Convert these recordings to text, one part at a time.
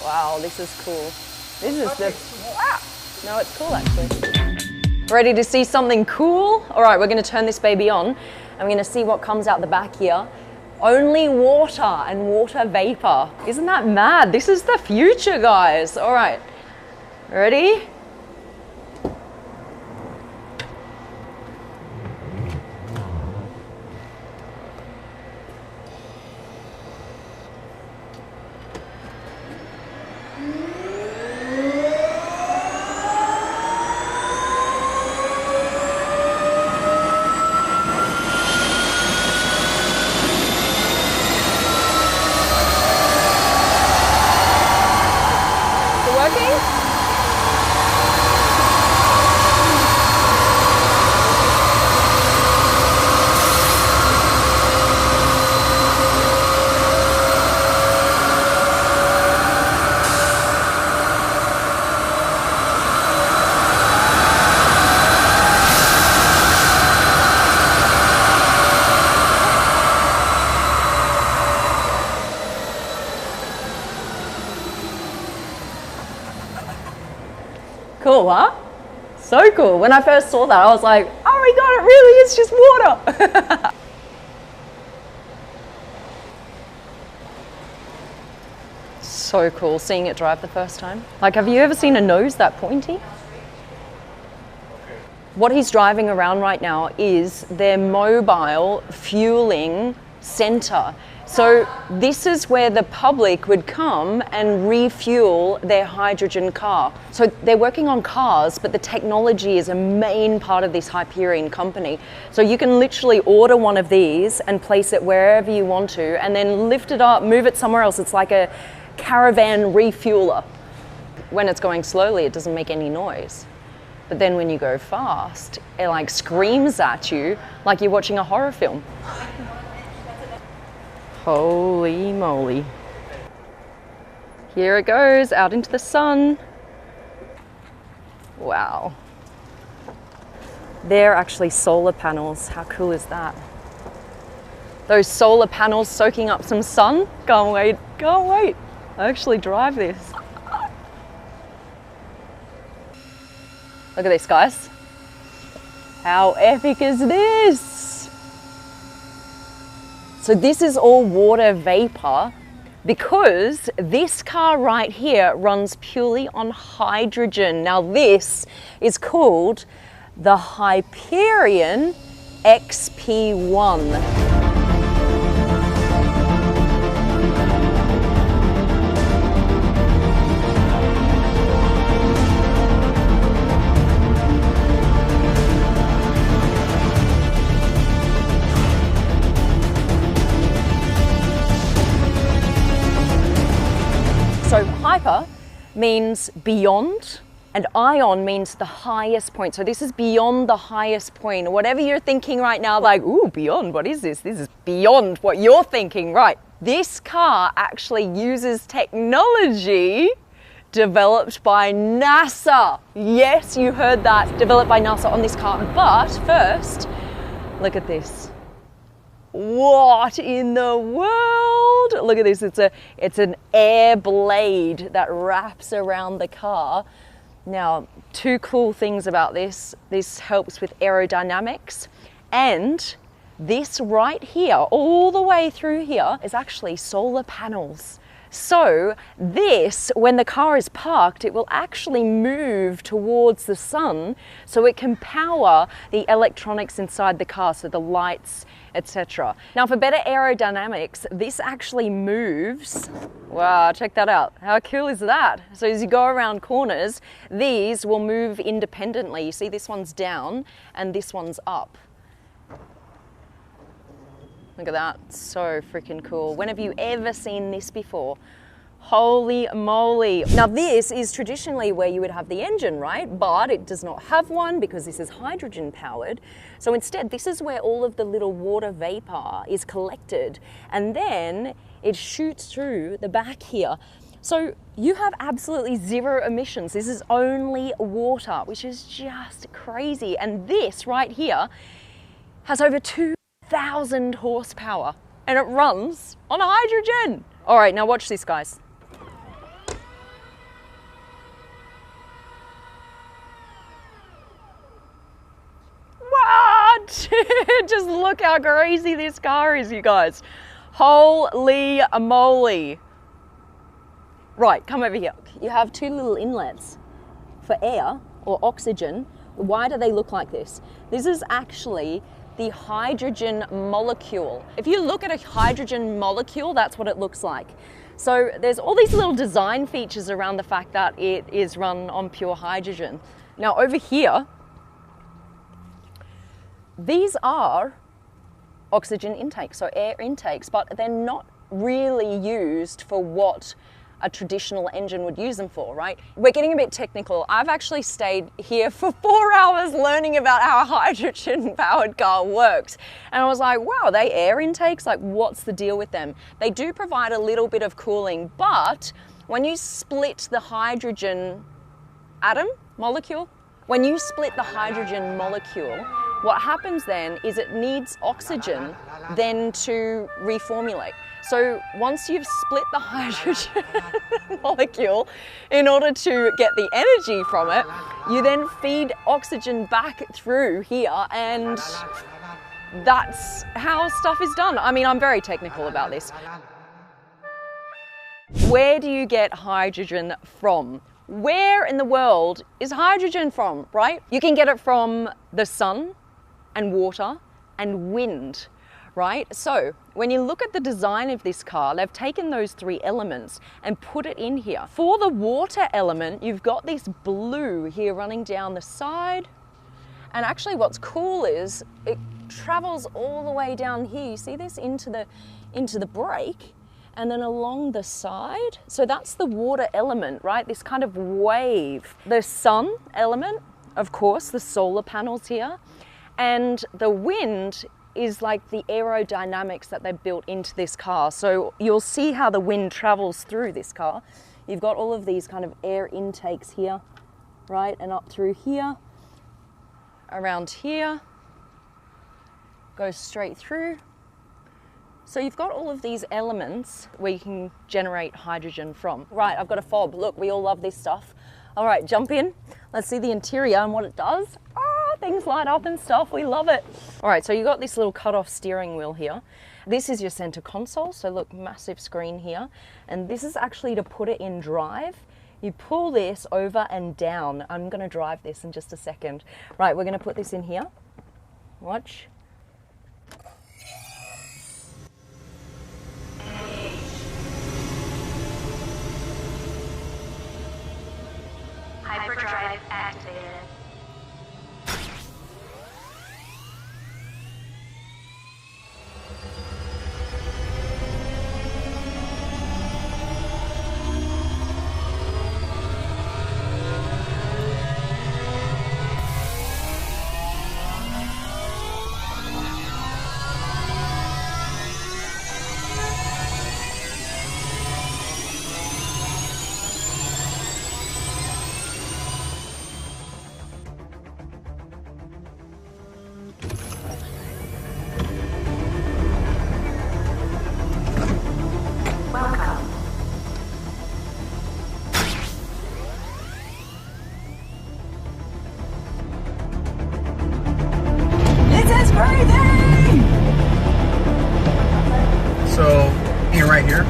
Wow, this is cool. This is the, wow. No, it's cool actually. Ready to see something cool? All right, we're gonna turn this baby on. I'm gonna see what comes out the back here. Only water and water vapor. Isn't that mad? This is the future, guys. All right, ready? Cool, huh? So cool. When I first saw that, I was like, oh my God, it really is just water. So cool seeing it drive the first time. Like, have you ever seen a nose that pointy? What he's driving around right now is their mobile fueling center. So this is where the public would come and refuel their hydrogen car. So they're working on cars, but the technology is a main part of this Hyperion company. So you can literally order one of these and place it wherever you want to, and then lift it up, move it somewhere else. It's like a caravan refueler. When it's going slowly, it doesn't make any noise. But then when you go fast, it like screams at you like you're watching a horror film. Holy moly. Here it goes, out into the sun. Wow. They're actually solar panels. How cool is that? Those solar panels soaking up some sun. Can't wait, can't wait. I actually drive this. Look at this, guys. How epic is this? So this is all water vapor because this car right here runs purely on hydrogen. Now this is called the Hyperion XP1. So hyper means beyond, and ion means the highest point. So this is beyond the highest point. Whatever you're thinking right now, like, ooh, beyond, what is this? This is beyond what you're thinking, right? This car actually uses technology developed by NASA. Yes, you heard that, developed by NASA on this car. But first, look at this. What in the world? Look at this, it's an air blade that wraps around the car. Now, two cool things about this. This helps with aerodynamics, and this right here, all the way through here, is actually solar panels. So this, when the car is parked, it will actually move towards the sun so it can power the electronics inside the car, so the lights, etc. Now for better aerodynamics, this actually moves. Wow, check that out. How cool is that? So as you go around corners, these will move independently. You see this one's down and this one's up. Look at that, so freaking cool. When have you ever seen this before? Holy moly. Now this is traditionally where you would have the engine, right? But it does not have one because this is hydrogen powered. So instead, this is where all of the little water vapor is collected, and then it shoots through the back here. So you have absolutely zero emissions. This is only water, which is just crazy. And this right here has over 2,000 horsepower and it runs on hydrogen. All right, now watch this, guys. Just look how crazy this car is, you guys. Holy moly. Right, come over here. You have two little inlets for air or oxygen. Why do they look like this? This is actually the hydrogen molecule. If you look at a hydrogen molecule, that's what it looks like. So there's all these little design features around the fact that it is run on pure hydrogen. Now over here, these are oxygen intakes, so air intakes, but they're not really used for what a traditional engine would use them for, right? We're getting a bit technical. I've actually stayed here for 4 hours learning about how a hydrogen powered car works. And I was like, wow, they air intakes? Like, what's the deal with them? They do provide a little bit of cooling, but when you split the hydrogen molecule, what happens then is it needs oxygen then to reformulate. So once you've split the hydrogen molecule, in order to get the energy from it, you then feed oxygen back through here, and that's how stuff is done. I mean, I'm very technical about this. Where do you get hydrogen from? Where in the world is hydrogen from, right? You can get it from the sun and water and wind, right? So when you look at the design of this car, they've taken those three elements and put it in here. For the water element, you've got this blue here running down the side. And actually what's cool is it travels all the way down here. You see this into the brake, and then along the side. So that's the water element, right? This kind of wave. The sun element, of course, the solar panels here. And the wind is like the aerodynamics that they built into this car. So you'll see how the wind travels through this car. You've got all of these kind of air intakes here, right? And up through here, around here, goes straight through. So you've got all of these elements where you can generate hydrogen from. Right, I've got a fob. Look, we all love this stuff. All right, jump in. Let's see the interior and what it does. Things light up and stuff, we love it. All right, so you got this little cut-off steering wheel here. This is your center console, so look, massive screen here. And this is actually to put it in drive. You pull this over and down. I'm gonna drive this in just a second. Right, we're gonna put this in here. Watch. Hyperdrive activated. So, here, right here.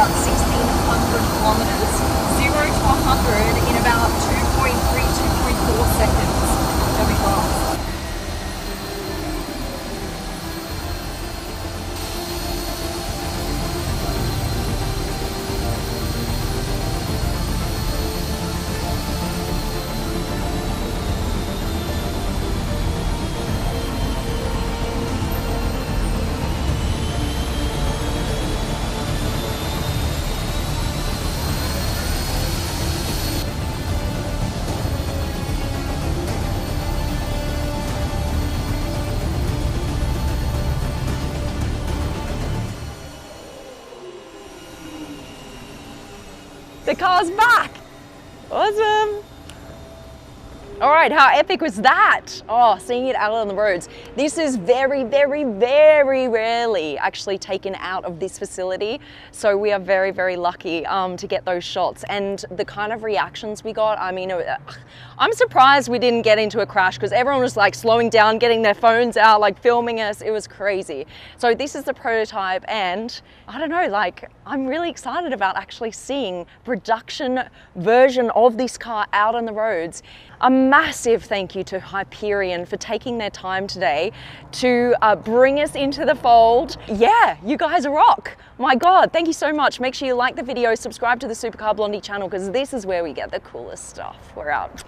about 1,600 kilometers, 0 to 100 in about 2.3, 2.4 seconds. The car's back. Awesome. All right, how epic was that? Oh, seeing it out on the roads. This is very, very, very rarely actually taken out of this facility. So we are very, very lucky to get those shots. And the kind of reactions we got, I mean, I'm surprised we didn't get into a crash because everyone was like slowing down, getting their phones out, like filming us. It was crazy. So this is the prototype and I don't know, like I'm really excited about actually seeing production version of this car out on the roads. A massive thank you to Hyperion for taking their time today to bring us into the fold. Yeah, you guys rock. My God, thank you so much. Make sure you like the video, subscribe to the Supercar Blondie channel because this is where we get the coolest stuff. We're out.